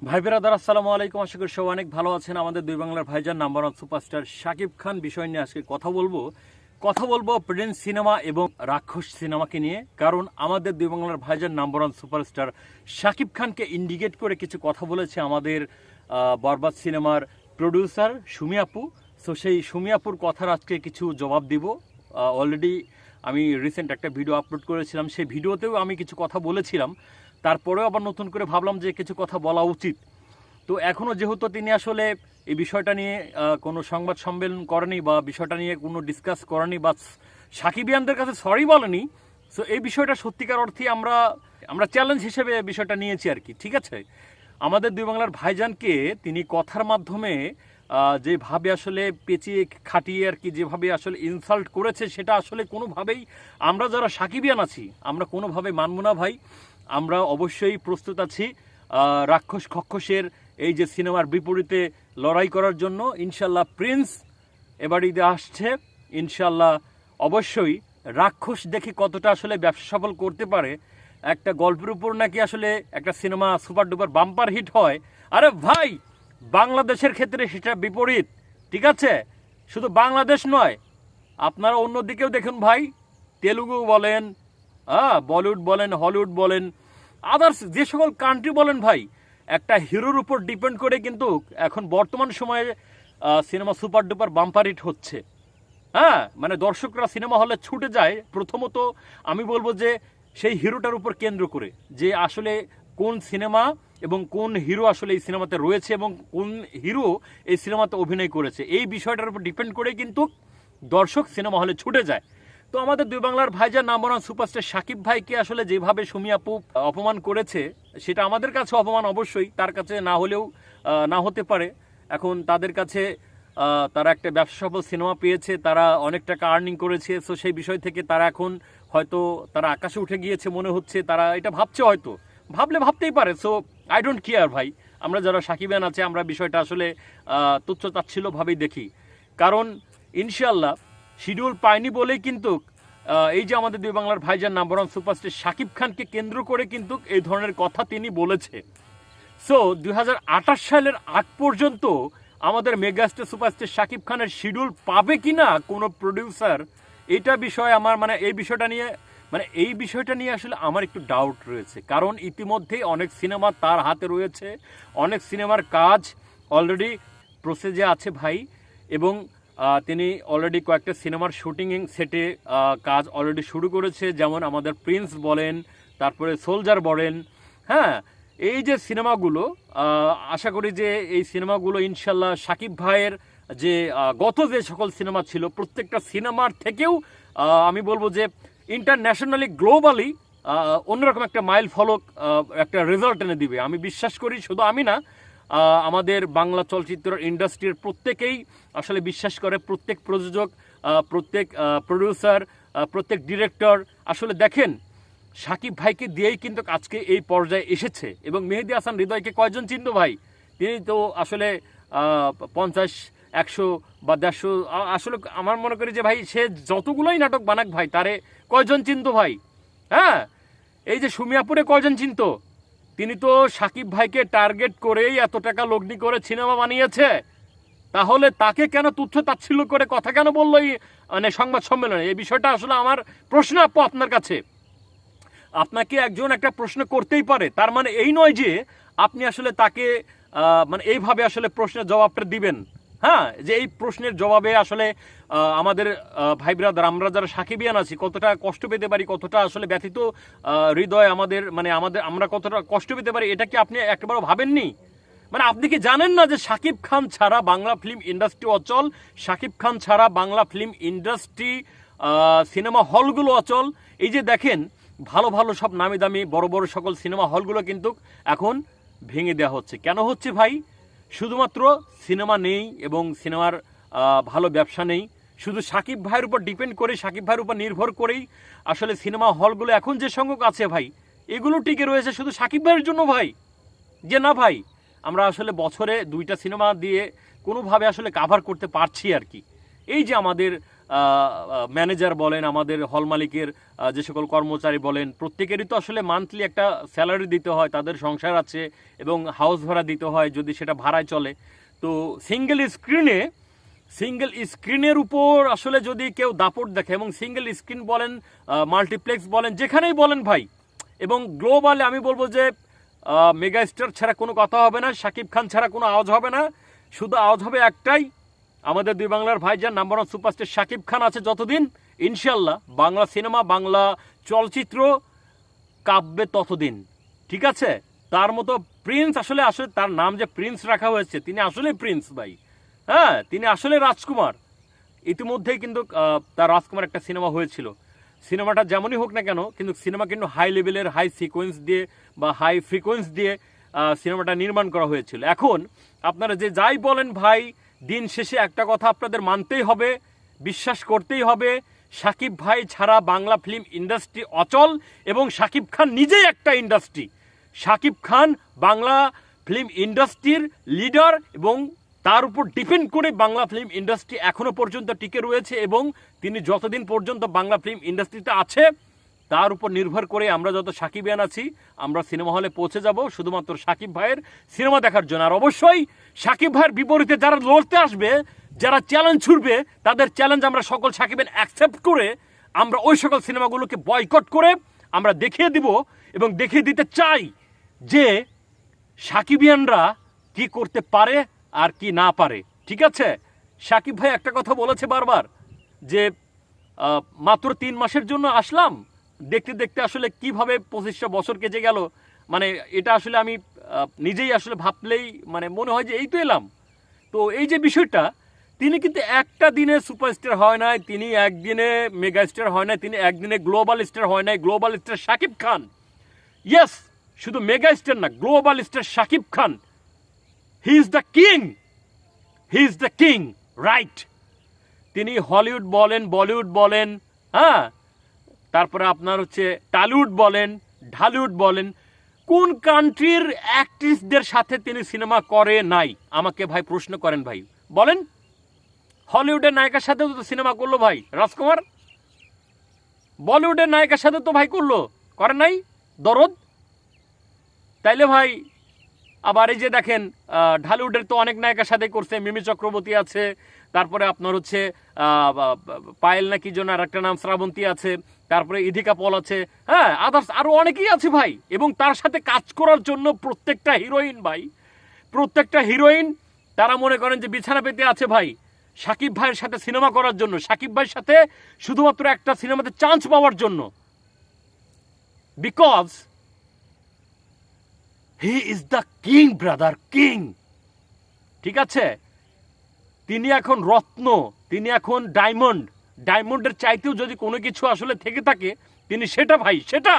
ভাই বেরাদার আসসালামু আলাইকুম। আশা করি সবাই অনেক ভালো আছেন। আমাদের দুই বাংলার ভাইজান number one superstar Shakib Khan বিষয় নিয়ে আজকে কথা বলবো প্রিন্স সিনেমা এবং রাক্ষস সিনেমাকে নিয়ে। কারণ আমাদের দুই বাংলার ভাইজান নাম্বার ওয়ান সুপারস্টার শাকিব খানকে ইন্ডিকেট করে কিছু কথা বলেছে আমাদের বরবাদ সিনেমার প্রডিউসার সুমি আপু। সো সেই সুমি আপুর কথার আজকে কিছু জবাব দিব। অলরেডি আমি রিসেন্ট একটা ভিডিও আপলোড করেছিলাম, সেই ভিডিওতেও আমি কিছু কথা বলেছিলাম। তারপরেও আবার নতুন করে ভাবলাম যে কিছু কথা বলা উচিত। তো এখনও যেহেতু তিনি আসলে এই বিষয়টা নিয়ে কোনো সংবাদ সম্মেলন করেনি বা বিষয়টা নিয়ে কোনো ডিসকাস করেনি বা সাকিবিয়ানদের কাছে সরি বলেনি, সো এই বিষয়টা সত্যিকার অর্থে আমরা চ্যালেঞ্জ হিসেবে বিষয়টা নিয়েছি আর কি। ঠিক আছে, আমাদের দুই বাংলার ভাইজানকে তিনি কথার মাধ্যমে যেভাবে আসলে পেঁচিয়ে খাটিয়ে আর কি যেভাবে আসলে ইনসাল্ট করেছে, সেটা আসলে কোনোভাবেই আমরা যারা সাকিবিয়ান আছি আমরা কোনোভাবে মানব না ভাই। আমরা অবশ্যই প্রস্তুত আছি রাক্ষস খক্ষসের এই যে সিনেমার বিপরীতে লড়াই করার জন্য। ইনশাল্লাহ প্রিন্স এবার ঈদে আসছে, ইনশাল্লাহ অবশ্যই রাক্ষস দেখে কতটা আসলে ব্যবসা সফল করতে পারে। একটা গল্পের উপর নাকি আসলে একটা সিনেমা সুপার ডুপার বাম্পার হিট হয়, আরে ভাই বাংলাদেশের ক্ষেত্রে সেটা বিপরীত। ঠিক আছে, শুধু বাংলাদেশ নয়, আপনারা অন্যদিকেও দেখুন ভাই, তেলুগু বলেন, বলিউড বলেন, হলিউড বলেন, আদার্স যে সকল কান্ট্রি বলেন ভাই, একটা হিরোর উপর ডিপেন্ড করে কিন্তু এখন বর্তমান সময়ে সিনেমা সুপার ডুপার বাম্পার হিট হচ্ছে। মানে দর্শকরা সিনেমা হলে ছুটে যায় প্রথমত আমি বলবো যে সেই হিরোটার উপর কেন্দ্র করে, যে আসলে কোন সিনেমা এবং কোন হিরো আসলে এই সিনেমাতে রয়েছে এবং কোন হিরো এই সিনেমাতে অভিনয় করেছে, এই বিষয়টার উপর ডিপেন্ড করে কিন্তু দর্শক সিনেমা হলে ছুটে যায়। তো আমাদের দুই বাংলার ভাইজান নাম্বার ওয়ান সুপারস্টার শাকিব ভাইকে আসলে যেভাবে সুমি আপু অপমান করেছে, সেটা আমাদের কাছে অপমান, অবশ্যই তার কাছে না হলেও না হতে পারে। এখন তাদের কাছে তারা একটা ব্যবসা সফল সিনেমা পেয়েছে, তারা অনেক টাকা আর্নিং করেছে। সো সেই বিষয় থেকে তারা এখন হয়তো তারা আকাশে উঠে গিয়েছে মনে হচ্ছে, তারা এটা ভাবছে, হয়তো ভাবতেই পারে। সো আই ডোন্ট কেয়ার ভাই, আমরা যারা সাকিবিয়ান আছে আমরা বিষয়টা আসলে তুচ্ছ তাচ্ছিল্যভাবেই দেখি। কারণ ইনশাল্লাহ শিডিউল পায়নি বলেই কিন্তু এই যে আমাদের দুই বাংলার ভাইজান নাম্বার ওয়ান সুপারস্টার শাকিব খানকে কেন্দ্র করে কিন্তু এই ধরনের কথা তিনি বলেছে। সো 2028 সালের আগ পর্যন্ত আমাদের মেগাস্টার সুপারস্টার শাকিব খানের শিডিউল পাবে কিনা কোনো প্রডিউসার, এটা বিষয়ে আমার এই বিষয়টা নিয়ে আসলে আমার একটু ডাউট রয়েছে। কারণ ইতিমধ্যেই অনেক সিনেমা তার হাতে রয়েছে, অনেক সিনেমার কাজ অলরেডি প্রসেসে আছে ভাই, এবং তিনি অলরেডি কয়েকটা সিনেমার শুটিং সেটে কাজ অলরেডি শুরু করেছে, যেমন আমাদের প্রিন্স বলেন, তারপরে সোলজার বলেন। এই যে সিনেমাগুলো, আশা করি যে এই সিনেমাগুলো ইনশাল্লাহ শাকিব ভাইয়ের যে গত যে সকল সিনেমা ছিল প্রত্যেকটা সিনেমার থেকেও আমি বলবো যে ইন্টারন্যাশনালি গ্লোবালি অন্যরকম একটা মাইল ফলক একটা রেজাল্ট এনে দিবে আমি বিশ্বাস করি। শুধু আমি না, আমাদের বাংলা চলচ্চিত্র ইন্ডাস্ট্রির প্রত্যেকেই আসলে বিশ্বাস করে, প্রত্যেক প্রযোজক, প্রত্যেক প্রডিউসার, প্রত্যেক ডিরেক্টর আসলে দেখেন শাকিব ভাইকে দিয়েই কিন্তু আজকে এই পর্যায়ে এসেছে। এবং মেহেদী হাসান হৃদয়কে কয়জন চিনতো ভাই? তিনি তো আসলে 50, 100 বা 150, আসলে আমার মনে করি যে ভাই সে যতগুলোই নাটক বানাক ভাই, তারে কয়জন চিনতো ভাই? এই যে সুমি আপুরে কয়জন চিনতো? তিনি তো শাকিব ভাইকে টার্গেট করেই এত টাকা লগ্নি করে সিনেমা বানিয়েছে। তাহলে তাকে কেন তুচ্ছ তাচ্ছিল্য করে কথা কেন বললো এই সংবাদ সম্মেলনে? এই বিষয়টা আসলে আমার প্রশ্ন আপু আপনার কাছে। আপনাকে একজন একটা প্রশ্ন করতেই পারে, তার মানে এই নয় যে আপনি আসলে তাকে এইভাবে আসলে প্রশ্নের জবাবটা দিবেন। যে এই প্রশ্নের জবাবে আসলে আমাদের ভাই ব্রাদার, আমরা যারা সাকিবিয়ান আছি কতটা কষ্ট পেতে পারি, কতটা আসলে ব্যথিত হৃদয় আমাদের আমরা কতটা কষ্ট পেতে পারি, এটা কি আপনি একবারও ভাবেননি? আপনি কি জানেন না যে শাকিব খান ছাড়া বাংলা ফিল্ম ইন্ডাস্ট্রি অচল? শাকিব খান ছাড়া বাংলা ফিল্ম ইন্ডাস্ট্রি সিনেমা হলগুলো অচল। এই যে দেখেন ভালো ভালো সব নামি দামি বড় বড় সকল সিনেমা হলগুলো কিন্তু এখন ভেঙে দেওয়া হচ্ছে। কেন হচ্ছে ভাই? শুধুমাত্র সিনেমা নেই এবং সিনেমার ভালো ব্যবসা নেই। শুধু শাকিব ভাইয়ের উপর ডিপেন্ড করে, শাকিব ভাইয়ের উপর নির্ভর করেই আসলে সিনেমা হলগুলো এখন যে সংখ্যক আছে ভাই, এগুলো টিকে রয়েছে শুধু শাকিব ভাইয়ের জন্য ভাই। যে না ভাই, আমরা আসলে বছরে 2টা সিনেমা দিয়ে কোনোভাবে আসলে কাভার করতে পারছি আর কি। এই যে আমাদের ম্যানেজার বলেন, আমাদের হল মালিকের যে সকল কর্মচারী বলেন, প্রত্যেকেরই তো আসলে মান্থলি একটা স্যালারি দিতে হয়, তাদের সংসার আছে এবং হাউস ভাড়া দিতে হয় যদি সেটা ভাড়ায় চলে। তো সিঙ্গেল স্ক্রিনের উপর আসলে যদি কেউ দাপট দেখে, এবং সিঙ্গেল স্ক্রিন বলেন, মাল্টিপ্লেক্স বলেন, যেখানেই বলেন ভাই, এবং গ্লোবালে আমি বলবো যে মেগা স্টার ছাড়া কোনো কথা হবে না, শাকিব খান ছাড়া কোনো আওয়াজ হবে না। শুধু আওয়াজ হবে একটাই, আমাদের দুই বাংলার ভাইজান number one superstar Shakib Khan আছে যতদিন, ইনশাল্লাহ বাংলা সিনেমা, বাংলা চলচ্চিত্র কাঁপবে ততদিন। ঠিক আছে? তার মতো প্রিন্স, আসলে তার নাম যে প্রিন্স রাখা হয়েছে, তিনি আসলে প্রিন্স ভাই। হ্যাঁ, তিনি আসলে রাজকুমার। ইতিমধ্যেই কিন্তু তার রাজকুমার একটা সিনেমা হয়েছিল। সিনেমাটা যেমনই হোক না কেন, কিন্তু সিনেমা কিন্তু হাই লেভেলের, হাই সিকোয়েন্স দিয়ে বা হাই ফ্রিকোয়েন্স দিয়ে সিনেমাটা নির্মাণ করা হয়েছিল। এখন আপনারা যে যাই বলেন ভাই, দিন শেষে একটা কথা আপনাদের মানতেই হবে, বিশ্বাস করতেই হবে, শাকিব ভাই ছাড়া বাংলা ফিল্ম ইন্ডাস্ট্রি অচল, এবং শাকিব খান নিজেই একটা ইন্ডাস্ট্রি। শাকিব খান বাংলা ফিল্ম ইন্ডাস্ট্রির লিডার, এবং তার উপর ডিপেন্ড করে বাংলা ফিল্ম ইন্ডাস্ট্রি এখনো পর্যন্ত টিকে রয়েছে, এবং তিনি যতদিন পর্যন্ত বাংলা ফিল্ম ইন্ডাস্ট্রিতে আছে তার উপর নির্ভর করে আমরা যত সাকিবিয়ান আছি, আমরা সিনেমা হলে পৌঁছে যাব শুধুমাত্র শাকিব ভাইয়ের সিনেমা দেখার জন্য। আর অবশ্যই শাকিব ভাইয়ের বিপরীতে যারা লড়তে আসবে, যারা চ্যালেঞ্জ ছুড়বে, তাদের চ্যালেঞ্জ আমরা সকল সাকিবিয়ান অ্যাকসেপ্ট করে আমরা ওই সকল সিনেমাগুলোকে বয়কট করে আমরা দেখিয়ে দিব, এবং দেখিয়ে দিতে চাই যে সাকিবিয়ানরা কি করতে পারে আর কি না পারে। ঠিক আছে? শাকিব ভাই একটা কথা বলেছে বারবার যে মাত্র 3 মাসের জন্য আসলাম, দেখতে দেখতে আসলে কিভাবে 25টা বছর কেটে গেল, মানে এটা আসলে আমি নিজেই আসলে ভাবলেই মানে মনে হয় যে এই তো এলাম। তো এই যে বিষয়টা, তিনি কিন্তু একটা দিনে সুপারস্টার হয় নাই, তিনি একদিনে মেগা স্টার হয় নাই, তিনি একদিনে গ্লোবাল স্টার হয় নাই। Global star Shakib Khan, yes, শুধু মেগা স্টার না, global star Shakib Khan. He is the king, right? তিনি হলিউড বলেন, বলিউড বলেন, হ্যাঁ, তারপরে আপনার হচ্ছে টলিউড বলেন, ঢালিউড বলেন, কোন কান্ট্রির অ্যাক্ট্রেসদের সাথে তিনি সিনেমা করে নাই? আমাকে ভাই প্রশ্ন করেন ভাই, বলেন। হলিউডের নায়িকার সাথেও তো সিনেমা করলো ভাই রাজকুমার, বলিউডের নায়িকার সাথে তো ভাই করলো, করে নাই? দরদ। তাইলে ভাই আবার এই যে দেখেন, ঢালিউডের তো অনেক নায়িকার সাথে করছে, মিমি চক্রবর্তী আছে, তারপরে আপনার হচ্ছে পায়েল না কি জন্য আর একটা নাম, শ্রাবন্তী আছে, তারপরে ইধিকা পল আছে, হ্যাঁ, আদার্স আরো অনেকেই আছে ভাই। এবং তার সাথে কাজ করার জন্য প্রত্যেকটা হিরোইন ভাই, প্রত্যেকটা হিরোইন তারা মনে করেন যে বিছানা পেতে আছে ভাই সাকিব ভাইয়ের সাথে সিনেমা করার জন্য, সাকিব ভাইয়ের সাথে শুধুমাত্র একটা সিনেমাতে চান্স পাওয়ার জন্য। Because he is the king brother, king. ঠিক আছে? তিনি এখন রত্ন, তিনি এখন ডায়মন্ড। ডায়মন্ডের চাইতেও যদি কোনো কিছু আসলে থেকে থাকে, তিনি সেটা ভাই, সেটা।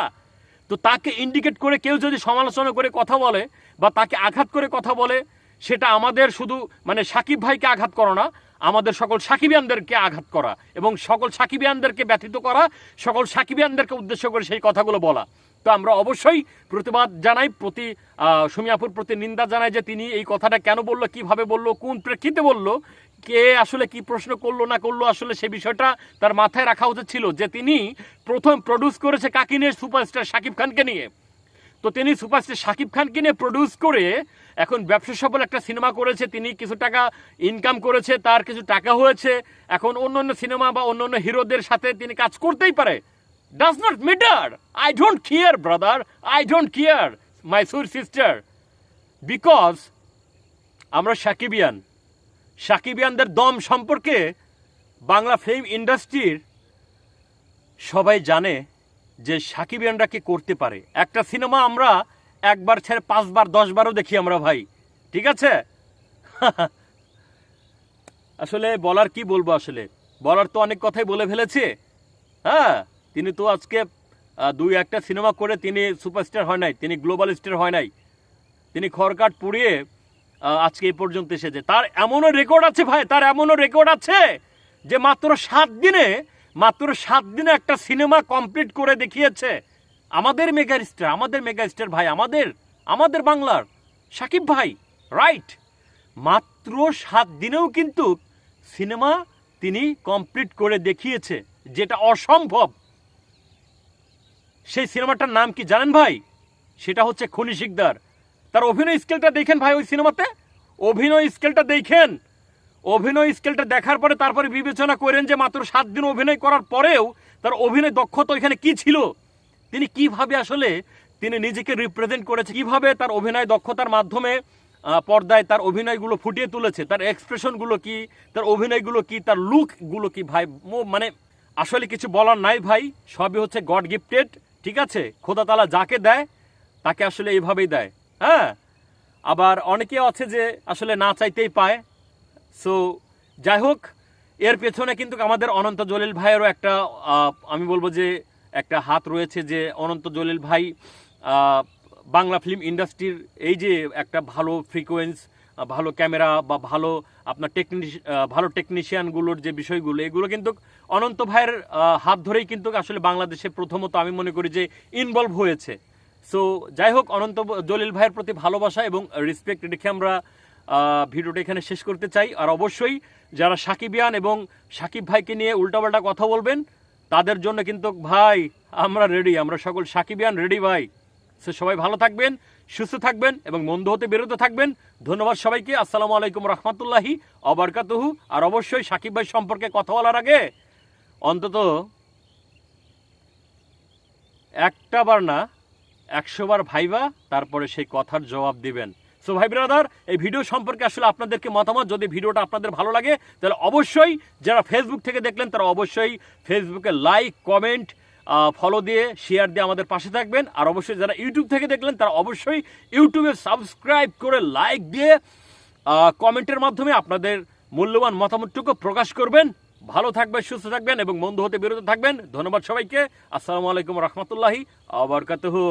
তো তাকে ইন্ডিকেট করে কেউ যদি সমালোচনা করে কথা বলে বা তাকে আঘাত করে কথা বলে, সেটা আমাদের শুধু মানে সাকিব ভাইকে আঘাত করা না, আমাদের সকল সাকিবিয়ানদেরকে আঘাত করা, এবং সকল সাকিবিয়ানদেরকে ব্যথিত করা, সকল সাকিবিয়ানদেরকে উদ্দেশ্য করে সেই কথাগুলো বলা। তো আমরা অবশ্যই প্রতিবাদ জানাই, সুমিয়াপুর প্রতি নিন্দা জানাই যে তিনি এই কথাটা কেন বললো, কিভাবে বললো, কোন প্রেক্ষিতে বললো, কে আসলে কি প্রশ্ন করলো না করলো, আসলে সে বিষয়টা তার মাথায় রাখা উচিত ছিল যে তিনি প্রথম প্রডিউস করেছে কাকে নিয়ে? সুপারস্টার শাকিব খানকে নিয়ে। তো তিনি সুপারস্টার শাকিব খানকে নিয়ে প্রডিউস করে এখন ব্যবসা সফল একটা সিনেমা করেছে, তিনি কিছু টাকা ইনকাম করেছে, তার কিছু টাকা হয়েছে, এখন অন্য অন্য সিনেমা বা অন্য অন্য হিরোদের সাথে তিনি কাজ করতেই পারে। Does not matter. I don't care, brother. I don't care, my sweet sister. Because আমরা সাকিবিয়ানদের দম সম্পর্কে বাংলা ফিল্ম ইন্ডাস্ট্রির সবাই জানে যে সাকিবিয়ানরা কি করতে পারে। একটা সিনেমা আমরা একবার ছেড়ে 5 বার 10 বারও দেখি আমরা ভাই। ঠিক আছে? আসলে বলার কি বলবো, আসলে বলার তো অনেক কথাই বলে ফেলেছে। হ্যাঁ, তিনি তো আজকে 2-1টা সিনেমা করে তিনি সুপারস্টার হয় নাই, তিনি গ্লোবাল স্টার হয় নাই, তিনি খড়কাট পুড়িয়ে আজকে এই পর্যন্ত এসেছে। তার এমনও রেকর্ড আছে ভাই, তার এমনও রেকর্ড আছে যে মাত্র 7 দিনে একটা সিনেমা কমপ্লিট করে দেখিয়েছে আমাদের মেগা স্টার ভাই, আমাদের বাংলার সাকিব ভাই, রাইট? মাত্র 7 দিনেও কিন্তু সিনেমা তিনি কমপ্লিট করে দেখিয়েছে, যেটা অসম্ভব। সেই সিনেমাটার নাম কি জানেন ভাই? সেটা হচ্ছে খনি শিকদার। তার অভিনয় স্কেলটা দেখেন ভাই, ওই সিনেমাতে অভিনয় স্কেলটা দেখেন। অভিনয় স্কেলটা দেখার পরে তারপরে বিবেচনা করেন যে মাত্র 7 দিন অভিনয় করার পরেও তার অভিনয় দক্ষতা এখানে কি ছিল, তিনি কিভাবে আসলে তিনি নিজেকে রিপ্রেজেন্ট করেছে, কিভাবে তার অভিনয় দক্ষতার মাধ্যমে পর্দায় তার অভিনয়গুলো ফুটিয়ে তুলেছে, তার এক্সপ্রেশনগুলো কি, তার অভিনয়গুলো কি, তার লুকগুলো কি ভাই, মানে আসলে কিছু বলার নাই ভাই। সবই হচ্ছে গড গিফটেড, ঠিক আছে? খোদা তাআলা যাকে দেয় তাকে আসলে এইভাবেই দেয়। হ্যাঁ, আবার অনেকে আছে যে আসলে না চাইতেই পায়। সো যাই হোক, এর পেছনে কিন্তু আমাদের অনন্ত জলিল ভাইয়েরও একটা আমি বলবো যে একটা হাত রয়েছে, যে অনন্ত জলিল ভাই বাংলা ফিল্ম ইন্ডাস্ট্রির এই যে একটা ভালো ফ্রিকোয়েন্স, ভালো ক্যামেরা বা ভালো আপনার ভালো টেকনিশিয়ানগুলোর যে বিষয়গুলো, এগুলো কিন্তু অনন্ত ভাইয়ের হাত ধরেই কিন্তু আসলে বাংলাদেশে প্রথমত আমি মনে করি যে ইনভলভ হয়েছে। সো যাই হোক, অনন্ত জলিল ভাইয়ের প্রতি ভালোবাসা এবং রেসপেক্ট রেখে আমরা ভিডিওটা এখানে শেষ করতে চাই। আর অবশ্যই যারা সাকিবিয়ান এবং সাকিব ভাইকে নিয়ে উল্টাপাল্টা কথা বলবেন, তাদের জন্য কিন্তু ভাই আমরা রেডি, আমরা সকল সাকিবিয়ান রেডি ভাই। সো সবাই ভালো থাকবেন, সুস্থ থাকবেন এবং মন্দ হতে বিরত থাকবেন। ধন্যবাদ সবাইকে। আসসালামু আলাইকুম রহমতুল্লাহি অবরকাতুহু। আর অবশ্যই সাকিব ভাই সম্পর্কে কথা বলার আগে অন্তত একটা বার না 100 বার ভাইবা তারপরে সেই কথার জবাব দিবেন। সো ভাই ব্রাদার, এই ভিডিও সম্পর্কে আসলে আপনাদেরকে মতামত, যদি ভিডিওটা আপনাদের ভালো লাগে তাহলে অবশ্যই, যারা ফেসবুক থেকে দেখলেন তারা অবশ্যই ফেসবুকে লাইক, কমেন্ট, ফলো দিয়ে, শেয়ার দিয়ে আমাদের পাশে থাকবেন। আর অবশ্যই যারা ইউটিউব থেকে দেখলেন তারা অবশ্যই ইউটিউবে সাবস্ক্রাইব করে লাইক দিয়ে কমেন্টের মাধ্যমে আপনাদের মূল্যবান মতামতটুকু প্রকাশ করবেন। ভালো থাকবেন, সুস্থ থাকবেন এবং মন্দ হতে বিরত থাকবেন। ধন্যবাদ সবাইকে। আসসালামু আলাইকুম রহমতুল্লাহি ওয়া বারাকাতুহু।